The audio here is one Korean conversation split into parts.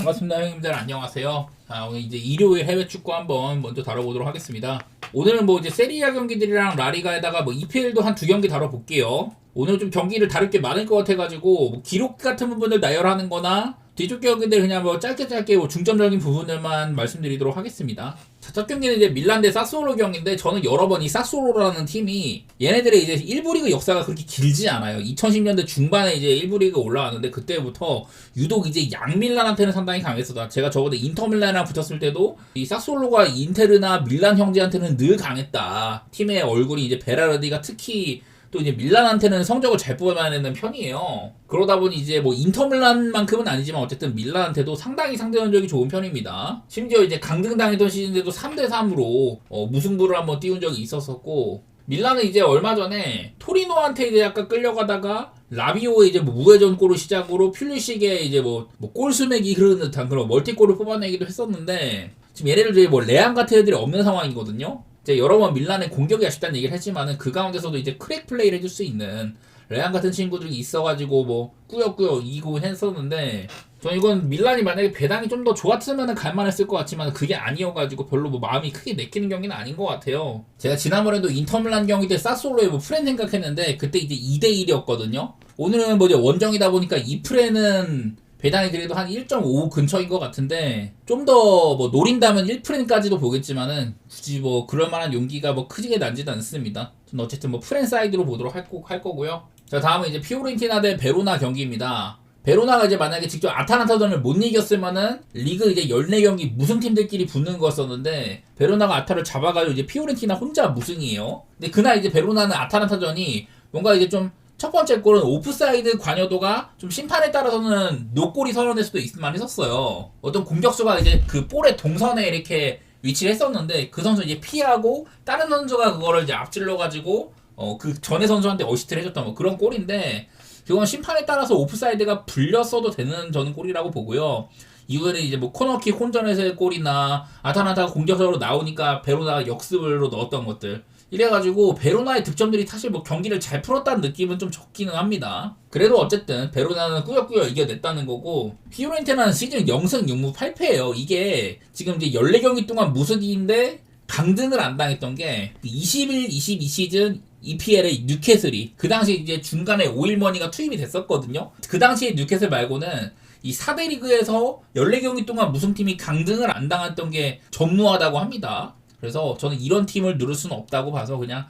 반갑습니다, 형님들. 안녕하세요. 자, 오늘 이제 일요일 해외 축구 한번 먼저 다뤄보도록 하겠습니다. 오늘은 뭐 이제 세리아 경기들이랑 라리가에다가 뭐 EPL도 한 두 경기 다뤄볼게요. 오늘 좀 경기를 다룰 게 많을 것 같아가지고 뭐 기록 같은 부분을 나열하는 거나 뒤쪽 경기들 그냥 뭐 짧게 뭐 중점적인 부분들만 말씀드리도록 하겠습니다. 자, 첫 경기는 이제 밀란 대 사스올로 경기인데, 저는 여러 번 이 사스올로라는 팀이 얘네들의 이제 1부 리그 역사가 그렇게 길지 않아요. 2010년대 중반에 이제 1부 리그 올라왔는데, 그때부터 유독 이제 양밀란한테는 상당히 강했었다. 제가 저번에 인터밀란이랑 붙었을 때도 이 사스올로가 인테르나 밀란 형제한테는 늘 강했다. 팀의 얼굴이 이제 베라르디가 특히 또 이제 밀란한테는 성적을 잘 뽑아내는 편이에요. 그러다 보니 이제 뭐 인터밀란만큼은 아니지만 어쨌든 밀란한테도 상당히 상대전적이 좋은 편입니다. 심지어 이제 강등당했던 시즌에도 3대3으로 무승부를 한번 띄운 적이 있었었고, 밀란은 이제 얼마 전에 토리노한테 이제 약간 끌려가다가 라비오의 이제 뭐 무회전 골을 시작으로 퓰리식의 이제 뭐 골수맥이 흐르는 듯한 그런 멀티골을 뽑아내기도 했었는데, 지금 얘네들 뭐 레앙 같은 애들이 없는 상황이거든요. 이제 여러 번 밀란의 공격이 아쉽다는 얘기를 했지만은 그 가운데서도 이제 크랙 플레이를 해줄 수 있는 레앙 같은 친구들이 있어가지고 뭐 꾸역꾸역 이기고 했었는데, 저는 이건 밀란이 만약에 배당이 좀 더 좋았으면 갈만했을 것 같지만 그게 아니어가지고 별로 뭐 마음이 크게 내키는 경기는 아닌 것 같아요. 제가 지난번에도 인터밀란 경기 때 사솔로에 뭐 프렌 생각했는데 그때 이제 2대1이었거든요. 오늘은 뭐 이제 원정이다 보니까 이 프렌은 배당이 그래도 한 1.5 근처인 것 같은데, 좀 더 뭐 노린다면 1프렌까지도 보겠지만은 굳이 뭐 그럴 만한 용기가 뭐 크게 나지도 않습니다. 저는 어쨌든 뭐 프렌 사이드로 보도록 할 거고요. 자, 다음은 이제 피오렌티나 대 베로나 경기입니다. 베로나가 이제 만약에 직접 아탈란타전을 못 이겼으면은 리그 이제 14경기 무승 팀들끼리 붙는 거였었는데, 베로나가 아타를 잡아가지고 이제 피오렌티나 혼자 무승이에요. 근데 그날 이제 베로나는 아탈란타전이 뭔가 이제 좀 첫 번째 골은 오프사이드 관여도가 좀 심판에 따라서는 노골이 선언될 수도 있을만 했었어요. 어떤 공격수가 이제 그 볼의 동선에 이렇게 위치를 했었는데 그 선수 이제 피하고 다른 선수가 그거를 이제 앞질러가지고 그 전에 선수한테 어시스트를 해줬던 뭐 그런 골인데, 그건 심판에 따라서 오프사이드가 불렸어도 되는 저는 골이라고 보고요. 이후에는 이제 뭐 코너킥 혼전에서의 골이나 아탈란타가 공격적으로 나오니까 베로나가 역습으로 넣었던 것들, 이래가지고 베로나의 득점들이 사실 뭐 경기를 잘 풀었다는 느낌은 좀 적기는 합니다. 그래도 어쨌든 베로나는 꾸역꾸역 이겨냈다는 거고, 피오렌티나는 시즌 0승 6무 8패예요. 이게 지금 이제 14경기 동안 무승인데 강등을 안 당했던 게 21-22 시즌 EPL의 뉴캐슬이 그 당시 이제 중간에 오일머니가 투입이 됐었거든요. 그 당시에 뉴캐슬 말고는 이 4대 리그에서 14경기 동안 무승팀이 강등을 안 당했던 게 전무하다고 합니다. 그래서 저는 이런 팀을 누를 수는 없다고 봐서 그냥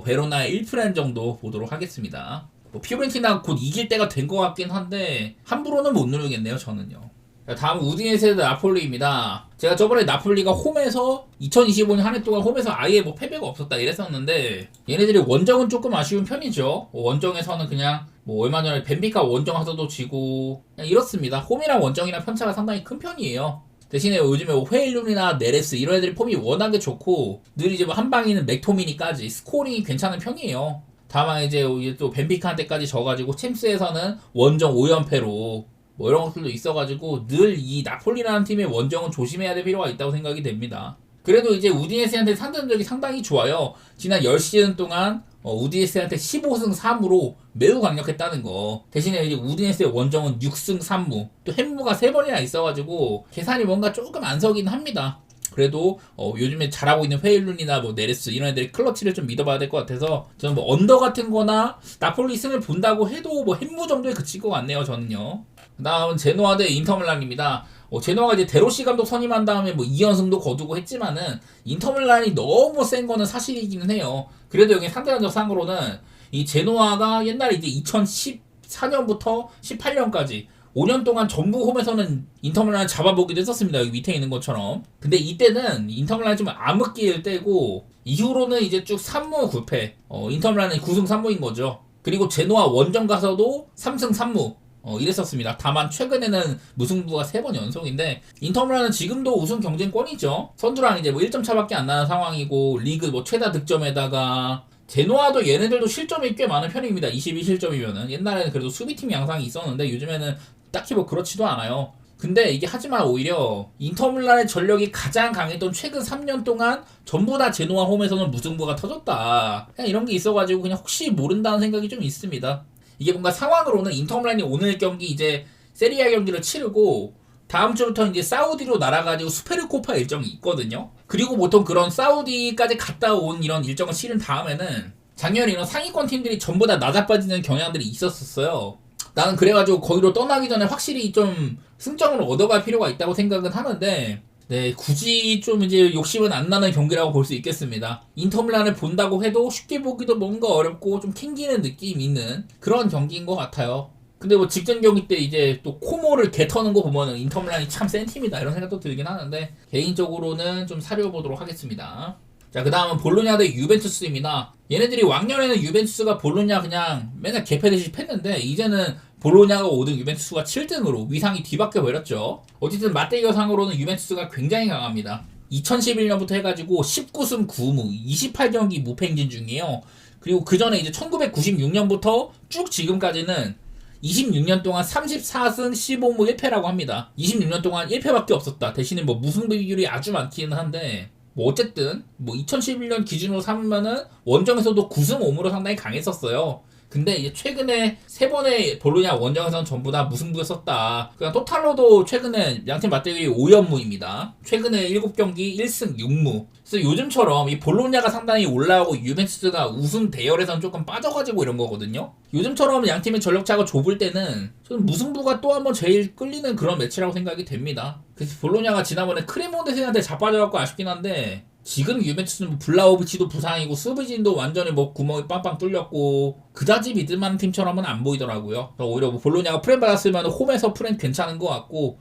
베로나의 1프렌 정도 보도록 하겠습니다. 뭐 피오렌티나 곧 이길 때가 된 것 같긴 한데 함부로는 못 누르겠네요, 저는요. 다음 우디네세 대 나폴리입니다. 제가 저번에 나폴리가 홈에서 2025년 한 해 동안 홈에서 아예 뭐 패배가 없었다 이랬었는데, 얘네들이 원정은 조금 아쉬운 편이죠. 원정에서는 그냥 뭐 얼마 전에 벤피카 원정 와서도 지고 그냥 이렇습니다. 홈이랑 원정이랑 편차가 상당히 큰 편이에요. 대신에 요즘에 헤일룬이나 네레스 이런 애들이 폼이 워낙에 좋고 늘 이제 뭐 한방이는 맥토미니까지 스코링이 괜찮은 편이에요. 다만 이제 또 벤피카한테까지 져가지고 챔스에서는 원정 5연패로 뭐 이런 것들도 있어가지고 늘 이 나폴리라는 팀의 원정은 조심해야 될 필요가 있다고 생각이 됩니다. 그래도 이제 우디네스한테 상대적이 상당히 좋아요. 지난 10시즌 동안 우디네스한테 15승 3무로 매우 강력했다는 거. 대신에 이제 우디네스의 원정은 6승 3무, 또 햄무가 3번이나 있어가지고 계산이 뭔가 조금 안 서긴 합니다. 그래도 요즘에 잘하고 있는 헤일룬이나 뭐 네레스 이런 애들이 클러치를 좀 믿어봐야 될 것 같아서, 저는 뭐 언더 같은 거나 나폴리 승을 본다고 해도 뭐 햄무 정도에 그칠 것 같네요, 저는요. 다음은 제노아 대 인터밀란입니다. 제노아가 이제 데로시 감독 선임한 다음에 뭐 2연승도 거두고 했지만은 인터밀란이 너무 센 거는 사실이기는 해요. 그래도 여기 상대전적 상으로는 이 제노아가 옛날에 이제 2014년부터 18년까지 5년 동안 전부 홈에서는 인터밀란을 잡아보기도 했었습니다. 여기 밑에 있는 것처럼. 근데 이때는 인터밀란이 좀 암흑기일 때고, 이후로는 이제 쭉 3무 9패. 인터밀란은 9승 3무인 거죠. 그리고 제노아 원정 가서도 3승 3무. 이랬었습니다. 다만 최근에는 무승부가 3번 연속인데, 인터밀란은 지금도 우승 경쟁권이죠. 선두랑 이제 뭐 1점 차밖에 안 나는 상황이고, 리그 뭐 최다 득점에다가 제노아도 얘네들도 실점이 꽤 많은 편입니다. 22실점이면은. 옛날에는 그래도 수비팀 양상이 있었는데 요즘에는 딱히 뭐 그렇지도 않아요. 근데 이게 하지만 오히려 인터밀란의 전력이 가장 강했던 최근 3년 동안 전부 다 제노아 홈에서는 무승부가 터졌다. 그냥 이런 게 있어가지고 그냥 혹시 모른다는 생각이 좀 있습니다. 이게 뭔가 상황으로는 인터밀란이 오늘 경기 이제 세리아 경기를 치르고 다음 주부터 이제 사우디로 날아가지고 수페르코파 일정이 있거든요. 그리고 보통 그런 사우디까지 갔다 온 이런 일정을 치른 다음에는 작년에 이런 상위권 팀들이 전부 다 낮아빠지는 경향들이 있었어요. 나는 그래가지고 거기로 떠나기 전에 확실히 좀 승점을 얻어갈 필요가 있다고 생각은 하는데, 네, 굳이 좀 이제 욕심은 안 나는 경기라고 볼 수 있겠습니다. 인터밀란을 본다고 해도 쉽게 보기도 뭔가 어렵고 좀 캥기는 느낌이 있는 그런 경기인 것 같아요. 근데 뭐 직전 경기 때 이제 또 코모를 개터는 거 보면은 인터밀란이 참 센 팀이다 이런 생각도 들긴 하는데, 개인적으로는 좀 사려보도록 하겠습니다. 자, 그 다음은 볼로냐 대 유벤투스입니다. 얘네들이 왕년에는 유벤투스가 볼로냐 그냥 맨날 개패듯이 팼는데, 이제는 볼로냐가 5등, 유벤투스가 7등으로 위상이 뒤바뀌어 버렸죠. 어쨌든 맞대결상으로는 유벤투스가 굉장히 강합니다. 2011년부터 해가지고 19승 9무 28경기 무패 행진 중이에요. 그리고 그 전에 이제 1996년부터 쭉 지금까지는 26년 동안 34승 15무 1패라고 합니다. 26년 동안 1패밖에 없었다. 대신에 뭐 무승부 비율이 아주 많기는 한데, 뭐 어쨌든 뭐 2011년 기준으로 삼으면은 원정에서도 9승 5무로 상당히 강했었어요. 근데 이제 최근에 3번의 볼로냐 원정에서는 전부 다 무승부였었다. 그냥 토탈로도 최근에 양팀 맞대결이 5연무입니다. 최근에 7경기 1승 6무. 그래서 요즘처럼 이 볼로냐가 상당히 올라오고 유벤투스가 우승 대열에서는 조금 빠져가지고 이런 거거든요. 요즘처럼 양팀의 전력차가 좁을 때는 저는 무승부가 또 한번 제일 끌리는 그런 매치라고 생각이 됩니다. 그래서 볼로냐가 지난번에 크레몬데세한테 자빠져갖고 아쉽긴 한데, 지금 유벤투스는 뭐 블라우비치도 부상이고 스브진도 완전히 뭐 구멍이 빵빵 뚫렸고 그다지 믿을만한 팀처럼은 안 보이더라고요. 오히려 뭐 볼로냐가 프렘 받았으면 홈에서 프렘 괜찮은 것 같고,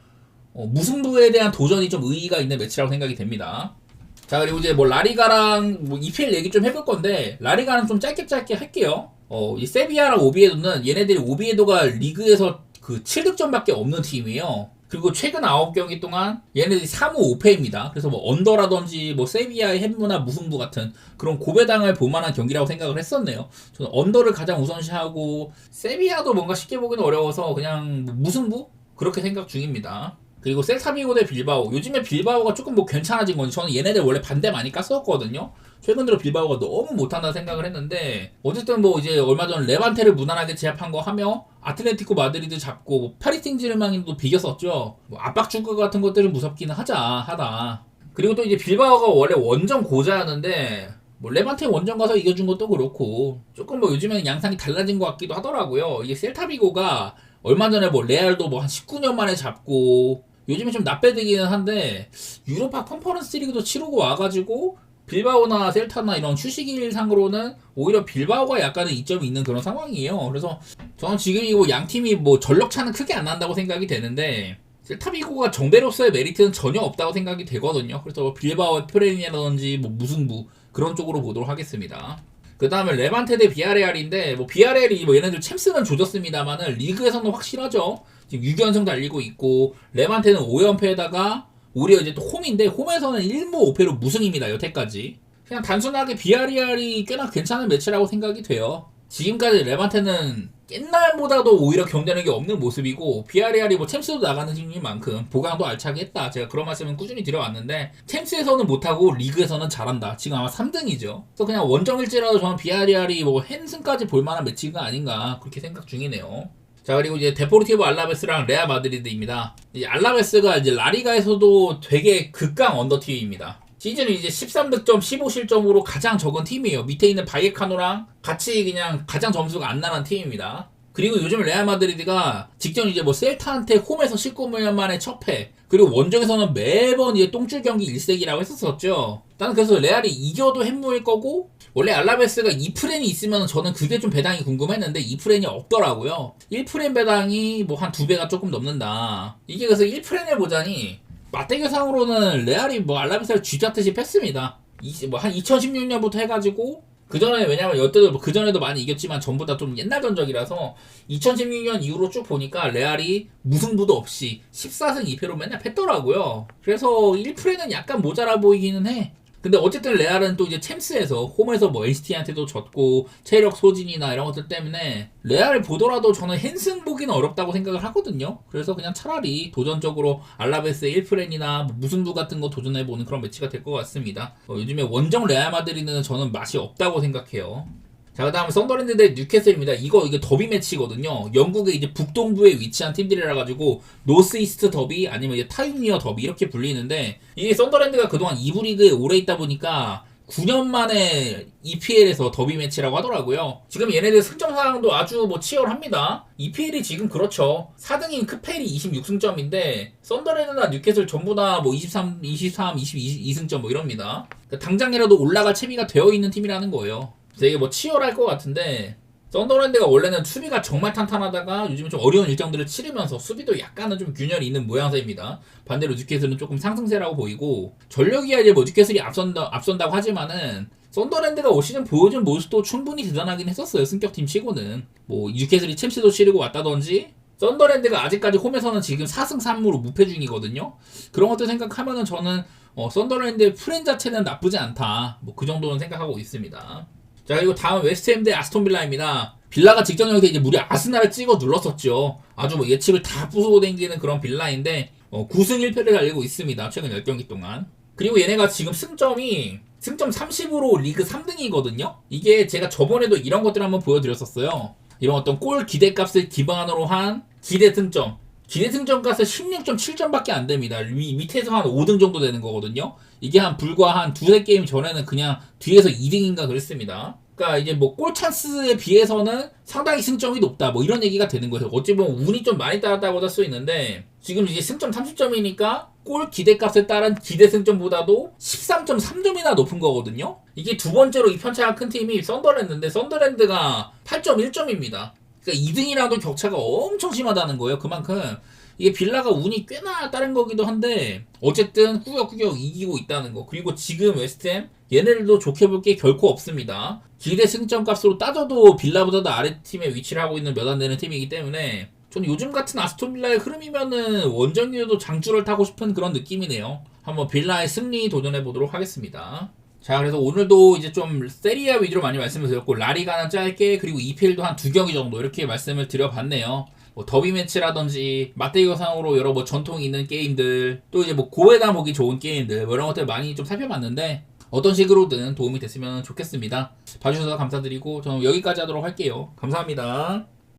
무승부에 대한 도전이 좀 의의가 있는 매치라고 생각이 됩니다. 자, 그리고 이제 뭐 라리가랑 뭐 EPL 얘기 좀 해볼 건데, 라리가는 좀 짧게 할게요. 이 세비야랑 오비에도는 얘네들이 오비에도가 리그에서 그 7득점밖에 없는 팀이에요. 그리고 최근 9경기 동안 얘네들이 3무 5패입니다. 그래서 뭐 언더라든지 뭐 세비야의 햄무나 무승부 같은 그런 고배당을 볼만한 경기라고 생각을 했었네요. 저는 언더를 가장 우선시하고, 세비야도 뭔가 쉽게 보기는 어려워서 그냥 뭐 무승부? 그렇게 생각 중입니다. 그리고 셀타비고 대 빌바오. 요즘에 빌바오가 조금 뭐 괜찮아진 건지, 저는 얘네들 원래 반대 많이 깠었거든요. 최근 들어 빌바오가 너무 못한다 생각을 했는데, 어쨌든 뭐 이제 얼마 전 레반테를 무난하게 제압한 거 하며 아틀레티코 마드리드 잡고 뭐 파리 생제르맹도 비겼었죠. 뭐 압박 축구 같은 것들은 무섭기는 하다. 그리고 또 이제 빌바오가 원래 원정 고자였는데 뭐 레반테 원정 가서 이겨준 것도 그렇고 조금 뭐 요즘에는 양상이 달라진 것 같기도 하더라고요. 이게 셀타비고가 얼마 전에 뭐 레알도 뭐 한 19년 만에 잡고, 요즘에 좀 나빼드기는 한데 유로파 컨퍼런스 리그도 치르고 와가지고 빌바오나 셀타나 이런 휴식일상으로는 오히려 빌바오가 약간의 이점이 있는 그런 상황이에요. 그래서 저는 지금 이거 양 팀이 뭐 전력차는 크게 안 난다고 생각이 되는데, 셀타비고가 정배로서의 메리트는 전혀 없다고 생각이 되거든요. 그래서 뭐 빌바오의 프레인이라든지 뭐 무승부 그런 쪽으로 보도록 하겠습니다. 그 다음에 레반테 대 비아레알인데, 뭐 비아레알이 뭐 얘네들 챔스는 조졌습니다만은 리그에서는 확실하죠. 지금 6연승 달리고 있고, 레반테는 5연패에다가 오히려 이제 또 홈인데 홈에서는 1무 5패로 무승입니다. 여태까지. 그냥 단순하게 비아레알이 꽤나 괜찮은 매치라고 생각이 돼요. 지금까지 레반테는 옛날보다도 오히려 경쟁력이 없는 모습이고, 비아레알이 뭐 챔스도 나가는 팀인 만큼 보강도 알차게 했다. 제가 그런 말씀은 꾸준히 드려왔는데, 챔스에서는 못하고 리그에서는 잘한다. 지금 아마 3등이죠. 그래서 그냥 원정일지라도 저는 비아레알이 뭐 헨슨까지 볼만한 매치가 아닌가 그렇게 생각 중이네요. 자, 그리고 이제 데포르티보 알라베스랑 레알 마드리드입니다. 이제 알라베스가 이제 라리가에서도 되게 극강 언더팀입니다. 시즌은 이제 13득점 15실점으로 가장 적은 팀이에요. 밑에 있는 바이에카노랑 같이 그냥 가장 점수가 안 나는 팀입니다. 그리고 요즘 레알 마드리드가 직전 이제 뭐 셀타한테 홈에서 19년 만에 첫 패, 그리고 원정에서는 매번 이제 똥줄 경기 일색이라고 했었었죠. 나는 그래서 레알이 이겨도 햄무일 거고, 원래 알라베스가 2프렌이 있으면 저는 그게 좀 배당이 궁금했는데 2프렌이 없더라고요. 1프렌 배당이 뭐 한 2배가 조금 넘는다. 이게 그래서 1프렌을 보자니 맞대결상으로는 레알이 뭐 알라베스를 쥐잡듯이 팼습니다. 뭐 한 2016년부터 해가지고, 그 전에 왜냐면 여태도 뭐 그 전에도 많이 이겼지만 전부 다 좀 옛날 전적이라서 2016년 이후로 쭉 보니까 레알이 무승부도 없이 14승 2패로 맨날 팼더라고요. 그래서 1프레는 약간 모자라 보이기는 해. 근데 어쨌든 레알은 또 이제 챔스에서 홈에서 뭐 NCT한테도 졌고 체력 소진이나 이런 것들 때문에 레알을 보더라도 저는 헨슨 보기는 어렵다고 생각을 하거든요. 그래서 그냥 차라리 도전적으로 알라베스의 1프렌이나 뭐 무승부 같은 거 도전해보는 그런 매치가 될 것 같습니다. 요즘에 원정 레알 마드리드는 저는 맛이 없다고 생각해요. 자, 그 다음 썬더랜드 대 뉴캐슬입니다. 이게 더비 매치거든요. 영국의 이제 북동부에 위치한 팀들이라 가지고 노스 이스트 더비 아니면 이제 타임리어 더비 이렇게 불리는데, 이게 썬더랜드가 그동안 2부 리그에 오래 있다 보니까 9년 만에 EPL에서 더비 매치라고 하더라고요. 지금 얘네들 승점 상황도 아주 뭐 치열합니다. EPL이 지금 그렇죠. 4등인 크펠이 26승점인데 썬더랜드나 뉴캐슬 전부 다 뭐 23, 22승점 뭐 이럽니다. 그러니까 당장이라도 올라갈 채비가 되어 있는 팀이라는 거예요. 되게 뭐 치열할 것 같은데, 썬더랜드가 원래는 수비가 정말 탄탄하다가 요즘 좀 어려운 일정들을 치르면서 수비도 약간은 좀 균열이 있는 모양새입니다. 반대로 뉴캐슬은 조금 상승세라고 보이고, 전력이야 이제 뭐 뉴캐슬이 앞선다고 하지만은 썬더랜드가 올 시즌 보여준 모습도 충분히 대단하긴 했었어요. 승격팀 치고는 뭐 뉴캐슬이 챔스도 치르고 왔다든지, 썬더랜드가 아직까지 홈에서는 지금 4승 3무로 무패 중이거든요. 그런 것들 생각하면은 저는 썬더랜드의 프렌 자체는 나쁘지 않다, 뭐 그 정도는 생각하고 있습니다. 자, 그리고 다음 웨스트햄 대 아스톤빌라입니다. 빌라가 직전 경기에 이제 무려 아스날을 찍어 눌렀었죠. 아주 뭐 예측을 다 부수고 댕기는 그런 빌라인데 9승 1패를 달리고 있습니다. 최근 10경기 동안. 그리고 얘네가 지금 승점 30으로 리그 3등이거든요. 이게 제가 저번에도 이런 것들을 한번 보여드렸었어요. 이런 어떤 골 기대값을 기반으로 한 기대 승점 값은 16.7점밖에 안 됩니다. 밑에서 한 5등 정도 되는 거거든요. 이게 불과 한 두세 게임 전에는 그냥 뒤에서 2등인가 그랬습니다. 그러니까 이제 뭐 골 찬스에 비해서는 상당히 승점이 높다, 뭐 이런 얘기가 되는 거예요. 어찌 보면 운이 좀 많이 따랐다고 할 수 있는데, 지금 이제 승점 30점이니까 골 기대값에 따른 기대 승점보다도 13.3점이나 높은 거거든요. 이게 두 번째로 이 편차가 큰 팀이 썬더랜드인데, 썬더랜드가 8.1점입니다. 그러니까 2등이라도 격차가 엄청 심하다는 거예요. 그만큼 이게 빌라가 운이 꽤나 따른 거기도 한데, 어쨌든 꾸역꾸역 이기고 있다는 거. 그리고 지금 웨스트햄 얘네들도 좋게 볼 게 결코 없습니다. 기대 승점 값으로 따져도 빌라보다도 아래팀에 위치를 하고 있는 몇 안 되는 팀이기 때문에, 저는 요즘 같은 아스톤빌라의 흐름이면은 원정규도 장주를 타고 싶은 그런 느낌이네요. 한번 빌라의 승리 도전해 보도록 하겠습니다. 자, 그래서 오늘도 이제 좀 세리아 위주로 많이 말씀을 드렸고, 라리가는 짧게, 그리고 EPL도 한 2경기 정도 이렇게 말씀을 드려봤네요. 뭐 더비 매치라든지 맞대결상으로 여러 뭐 전통이 있는 게임들, 또 이제 뭐 고에다 보기 좋은 게임들, 뭐 이런 것들 많이 좀 살펴봤는데, 어떤 식으로든 도움이 됐으면 좋겠습니다. 봐주셔서 감사드리고 저는 여기까지 하도록 할게요. 감사합니다.